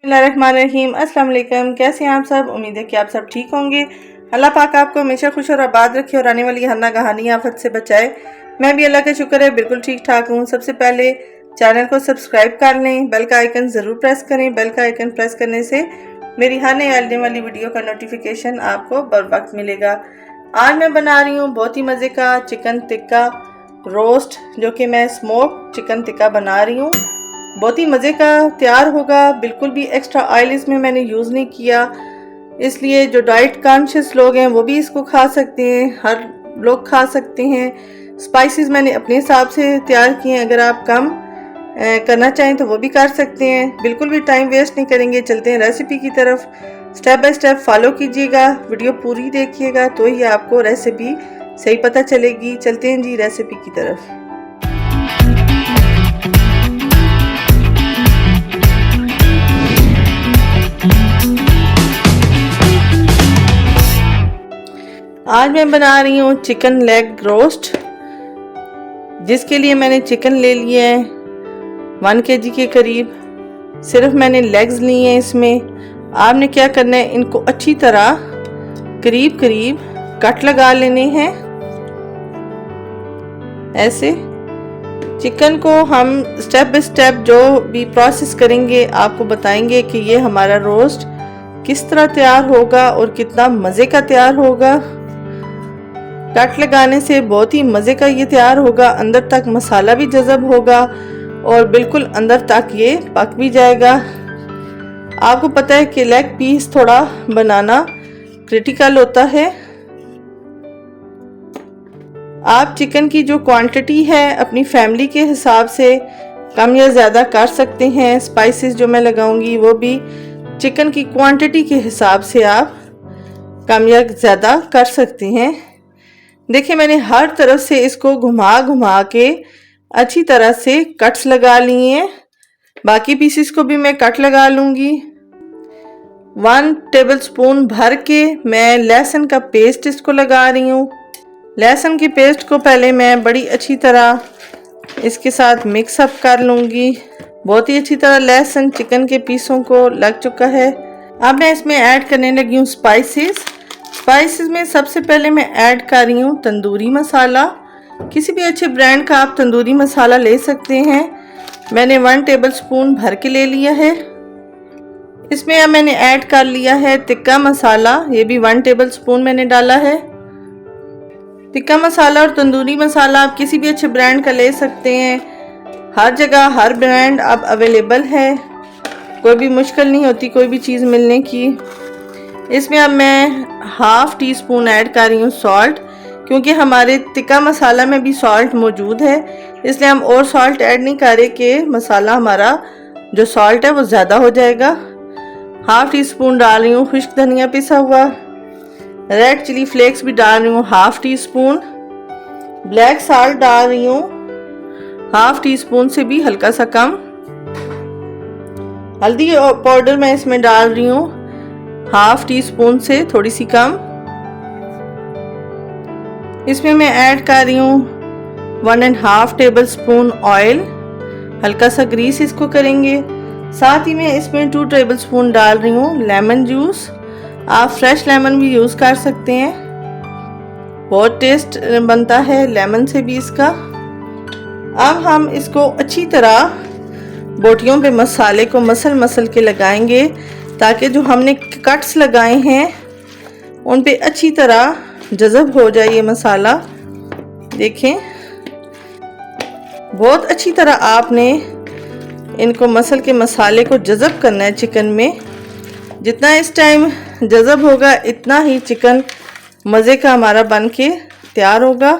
बिस्मिल्लाहिर्रहमानिर्रहीम। अस्सलाम वालेकुम। कैसे हैं आप सब? उम्मीद है कि आप सब ठीक होंगे। अल्लाह पाक आपको हमेशा खुश और आबाद रखे और आने वाली हर नागहानी आफत से बचाए। मैं भी अल्लाह का शुक्र है बिल्कुल ठीक ठाक हूँ। सबसे पहले चैनल को सब्सक्राइब कर लें, बेल का आइकन ज़रूर प्रेस करें। बेल का आइकन प्रेस करने से मेरी हर नई आने वाली वीडियो का नोटिफिकेशन आपको बर वक्त मिलेगा। आज मैं बना रही हूँ बहुत ही मज़े का चिकन टिक्का रोस्ट, जो कि मैं स्मोक चिकन टिक्का बना रही हूँ। बहुत ही मज़े का तैयार होगा। बिल्कुल भी एक्स्ट्रा ऑयल इसमें मैंने यूज़ नहीं किया, इसलिए जो डाइट कॉन्शियस लोग हैं वो भी इसको खा सकते हैं, हर लोग खा सकते हैं। स्पाइसेस मैंने अपने हिसाब से तैयार किए हैं, अगर आप कम करना चाहें तो वो भी कर सकते हैं। बिल्कुल भी टाइम वेस्ट नहीं करेंगे, चलते हैं रेसिपी की तरफ। स्टेप बाय स्टेप फॉलो कीजिएगा, वीडियो पूरी देखिएगा तो ही आपको रेसिपी सही पता चलेगी। चलते हैं जी रेसिपी की तरफ। आज मैं बना रही हूँ चिकन लेग रोस्ट, जिसके लिए मैंने चिकन ले लिया है 1 kg के करीब। सिर्फ मैंने लेग्स लिए हैं। इसमें आपने क्या करना है, इनको अच्छी तरह करीब करीब कट लगा लेने हैं। ऐसे चिकन को हम स्टेप बाय स्टेप जो भी प्रोसेस करेंगे आपको बताएंगे कि ये हमारा रोस्ट किस तरह तैयार होगा और कितना मज़े का तैयार होगा। कट लगाने से बहुत ही मज़े का ये तैयार होगा, अंदर तक मसाला भी जज़ब होगा और बिल्कुल अंदर तक ये पक भी जाएगा। आपको पता है कि लेग पीस थोड़ा बनाना क्रिटिकल होता है। आप चिकन की जो क्वांटिटी है अपनी फैमिली के हिसाब से कम या ज़्यादा कर सकते हैं। स्पाइसेस जो मैं लगाऊंगी वो भी चिकन की क्वांटिटी के हिसाब से आप कम या ज़्यादा कर सकते हैं। देखिए, मैंने हर तरफ से इसको घुमा घुमा के अच्छी तरह से कट्स लगा लिए हैं। बाकी पीसेस को भी मैं कट लगा लूँगी। 1 टेबलस्पून भर के मैं लहसुन का पेस्ट इसको लगा रही हूँ। लहसुन की पेस्ट को पहले मैं बड़ी अच्छी तरह इसके साथ मिक्स अप कर लूँगी। बहुत ही अच्छी तरह लहसुन चिकन के पीसों को लग चुका है। अब मैं इसमें ऐड करने लगी हूँ स्पाइसेस में सबसे पहले मैं ऐड कर रही हूँ तंदूरी मसाला। किसी भी अच्छे ब्रांड का आप तंदूरी मसाला ले सकते हैं। मैंने 1 टेबलस्पून भर के ले लिया है। इसमें अब मैंने ऐड कर लिया है टिक्का मसाला, ये भी 1 टेबलस्पून मैंने डाला है। टिक्का मसाला और तंदूरी मसाला आप किसी भी अच्छे ब्रांड का ले सकते हैं। हर जगह हर ब्रांड अब अवेलेबल है, कोई भी मुश्किल नहीं होती कोई भी चीज़ मिलने की। इसमें अब मैं 1/2 टीस्पून ऐड कर रही हूँ सॉल्ट, क्योंकि हमारे टिक्का मसाला में भी सॉल्ट मौजूद है, इसलिए हम और सॉल्ट ऐड नहीं कर रहे कि मसाला हमारा जो सॉल्ट है वो ज़्यादा हो जाएगा। 1/2 टीस्पून डाल रही हूँ खुश्क धनिया पिसा हुआ। रेड चिली फ्लेक्स भी डाल रही हूँ 1/2 टीस्पून। ब्लैक साल्ट डाल रही हूँ 1/2 टीस्पून से भी हल्का सा कम। हल्दी पाउडर मैं इसमें डाल रही हूँ 1/2 टीस्पून से थोड़ी सी कम। इसमें मैं ऐड कर रही हूँ 1.5 टेबलस्पून ऑयल, हल्का सा ग्रीस इसको करेंगे। साथ ही मैं इसमें 2 टेबलस्पून डाल रही हूँ लेमन जूस। आप फ्रेश लेमन भी यूज़ कर सकते हैं, बहुत टेस्ट बनता है लेमन से भी इसका। अब हम इसको अच्छी तरह बोटियों पे मसाले को मसल के लगाएंगे, ताकि जो हमने कट्स लगाए हैं उन पे अच्छी तरह जज़ब हो जाए ये मसाला। देखें, बहुत अच्छी तरह आपने इनको मसल के मसाले को जज़ब करना है चिकन में। जितना इस टाइम जज़ब होगा इतना ही चिकन मज़े का हमारा बन के तैयार होगा।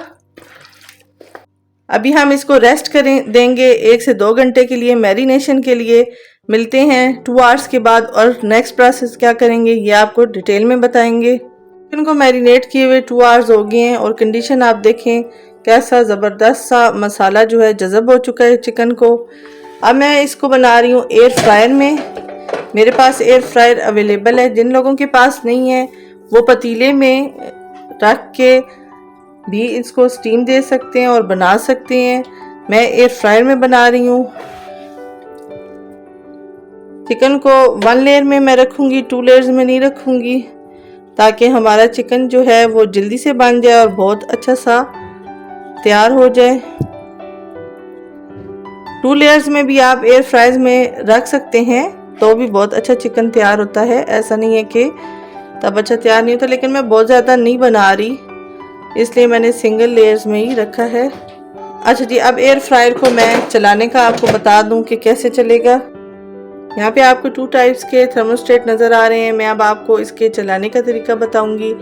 अभी हम इसको रेस्ट देंगे 1 से 2 घंटे के लिए मैरिनेशन के लिए। मिलते हैं 2 आवर्स के बाद और नेक्स्ट प्रोसेस क्या करेंगे ये आपको डिटेल में बताएंगे। चिकन को मैरिनेट किए हुए 2 आवर्स हो गए हैं और कंडीशन आप देखें कैसा ज़बरदस्त सा मसाला जो है जज़ब हो चुका है चिकन को। अब मैं इसको बना रही हूँ एयर फ्रायर में। मेरे पास एयर फ्रायर अवेलेबल है, जिन लोगों के पास नहीं है वो पतीले में रख के भी इसको स्टीम दे सकते हैं और बना सकते हैं। मैं एयर फ्रायर में बना रही हूँ। चिकन को 1 लेयर में मैं रखूँगी, 2 लेयर्स में नहीं रखूँगी, ताकि हमारा चिकन जो है वो जल्दी से बन जाए और बहुत अच्छा सा तैयार हो जाए। 2 लेयर्स में भी आप एयर फ्राइज में रख सकते हैं तो भी बहुत अच्छा चिकन तैयार होता है। ऐसा नहीं है कि तब अच्छा तैयार नहीं होता, लेकिन मैं बहुत ज़्यादा नहीं बना रही इसलिए मैंने सिंगल लेयर्स में ही रखा है। अच्छा जी, अब एयर फ्रायर को मैं चलाने का आपको बता दूं कि कैसे चलेगा। यहाँ पे आपको 2 टाइप्स के थर्मोस्टेट नज़र आ रहे हैं। मैं अब आपको इसके चलाने का तरीका बताऊंगी।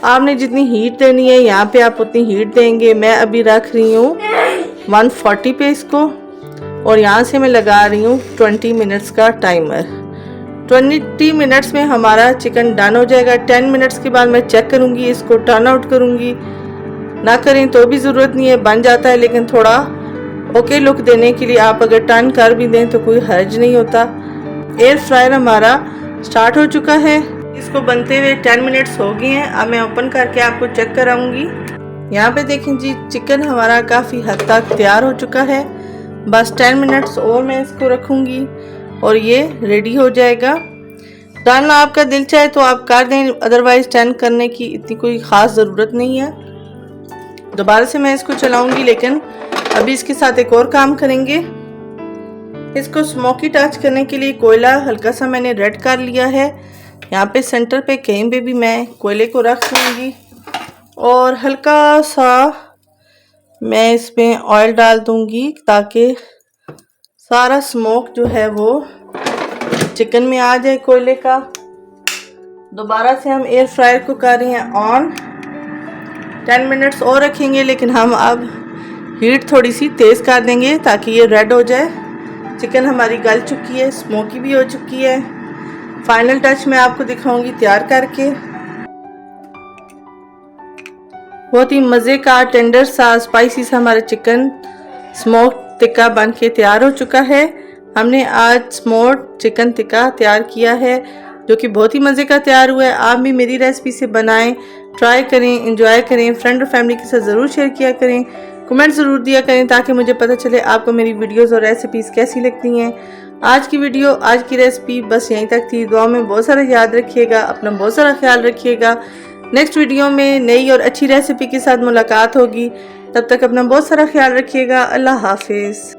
आपने जितनी हीट देनी है यहाँ पे आप उतनी हीट देंगे। मैं अभी रख रही हूँ 140 पे इसको, और यहाँ से मैं लगा रही हूँ 20 मिनट्स का टाइमर। 20 मिनट्स में हमारा चिकन डन हो जाएगा। 10 मिनट्स के बाद मैं चेक करूँगी, इसको टर्न आउट करूँगी। ना करें तो भी ज़रूरत नहीं है, बन जाता है, लेकिन थोड़ा ओके लुक देने के लिए आप अगर टर्न कर भी दें तो कोई हर्ज नहीं होता। एयर फ्रायर हमारा स्टार्ट हो चुका है। इसको बनते हुए 10 मिनट्स हो गए हैं। अब मैं ओपन करके आपको चेक कराऊंगी। यहाँ पे देखें जी, चिकन हमारा काफ़ी हद तक तैयार हो चुका है। बस 10 मिनट्स और मैं इसको रखूँगी और ये रेडी हो जाएगा। टर्न आपका दिल चाहे तो आप कर दें, अदरवाइज टर्न करने की इतनी कोई ख़ास ज़रूरत नहीं है। दोबारा से मैं इसको चलाऊंगी, लेकिन अभी इसके साथ एक और काम करेंगे। इसको स्मोकी टच करने के लिए कोयला हल्का सा मैंने रेड कर लिया है। यहाँ पे सेंटर पे कहीं पे भी मैं कोयले को रख दूँगी और हल्का सा मैं इसमें ऑयल डाल दूँगी ताकि सारा स्मोक जो है वो चिकन में आ जाए कोयले का। दोबारा से हम एयर फ्रायर को कर रहे हैं ऑन। 10 मिनट्स और रखेंगे, लेकिन हम अब हीट थोड़ी सी तेज़ कर देंगे ताकि ये रेड हो जाए। चिकन हमारी गल चुकी है, स्मोकी भी हो चुकी है। फाइनल टच मैं आपको दिखाऊंगी तैयार करके। बहुत ही मज़े का टेंडर सा स्पाइसी सा हमारा चिकन स्मोक टिक्का बन के तैयार हो चुका है। हमने आज स्मोक चिकन टिक्का तैयार किया है जो कि बहुत ही मज़े का तैयार हुआ है। आप भी मेरी रेसिपी से बनाएं, ट्राई करें, एंजॉय करें, फ्रेंड और फैमिली के साथ ज़रूर शेयर किया करें, कमेंट ज़रूर दिया करें ताकि मुझे पता चले आपको मेरी वीडियोस और रेसिपीज़ कैसी लगती हैं। आज की वीडियो, आज की रेसिपी बस यहीं तक थी। दुआ में बहुत सारा याद रखिएगा, अपना बहुत सारा ख्याल रखिएगा। नेक्स्ट वीडियो में नई और अच्छी रेसिपी के साथ मुलाकात होगी। तब तक अपना बहुत सारा ख्याल रखिएगा। अल्लाह हाफिज़।